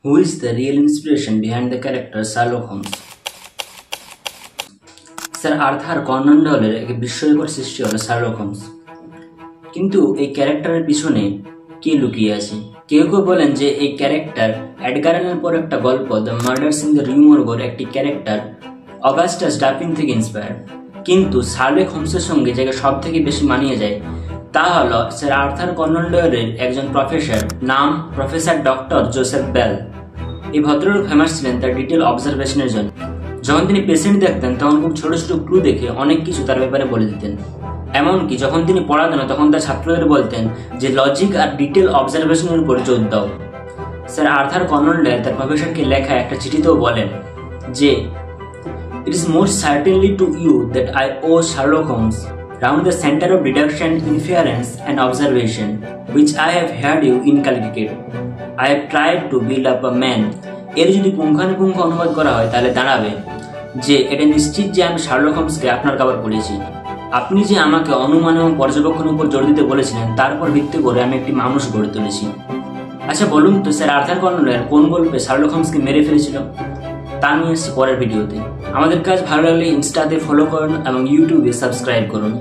Who is the real inspiration behind the character Sherlock Holmes? Sir Arthur Conan ডয়েলের এক বিস্ময়কর সৃষ্টি হলো শার্লক হোমস। কিন্তু এই ক্যারেক্টারের পিছনে কে লুকিয়ে আছে? কেউ কেউ বলেন যে এই ক্যারেক্টার এডগার অ্যালানের পর একটা গল্প দ্য মার্ডার্স ইন দ্য রিউ মর্গের একটি ক্যারেক্টার অগাস্টাস ডাফিন থেকে ইন্সপায়ার। কিন্তু শার্লক হোমসের সঙ্গে যাকে সব থেকে বেশি মানিয়ে যায় তা হলো স্যার আর্থার কনন ডয়েলের একজন প্রফেসর, নাম প্রফেসর ডক্টর জোসেফ বেল। এই ভদ্রলোক ফেমাস ছিলেন তার ডিটেল অবজারভেশনের জন্য। যখন তিনি পেশেন্ট দেখতেন তখন খুব ছোট ছোট ক্লু দেখে অনেক কিছু তার ব্যাপারে বলে দিতেন। এমনকি যখন তিনি পড়াতেন তখন তার ছাত্রদের বলতেন যে লজিক আর ডিটেল অবজারভেশনের উপর জোর দাও। স্যার আর্থার কনন ডয়েল তার প্রফেসরকে লেখা একটা চিঠিতেও বলেন যে it is most certainly to you that I ও Sherlock Holmes round the center of deduction, inference and observation which I have heard you inculcate. I have tried to build up a man. এর যদি পুঙ্খানুপুঙ্খ অনুবাদ করা হয় তাহলে দাঁড়াবে যে এটা নিশ্চিত যে আমি শার্লক হোমসকে আপনার কাবার পড়িয়েছি। আপনি যে আমাকে অনুমান এবং পর্যবেক্ষণের উপর জোর দিতে বলেছিলেন তারপর ভিত্তি করে আমি একটি মানুষ গড়ে তুলেছি। আচ্ছা বলুন তো স্যার আর্থার কনন ডয়েল কোন গল্পে শার্লক হোমসকে মেরে ফেলেছিল? তা নিয়ে এসেছি পরের ভিডিওতে। আমাদের কাজ ভালো লাগলে ইনস্টাতে ফলো করুন এবং ইউটিউবে সাবস্ক্রাইব করুন।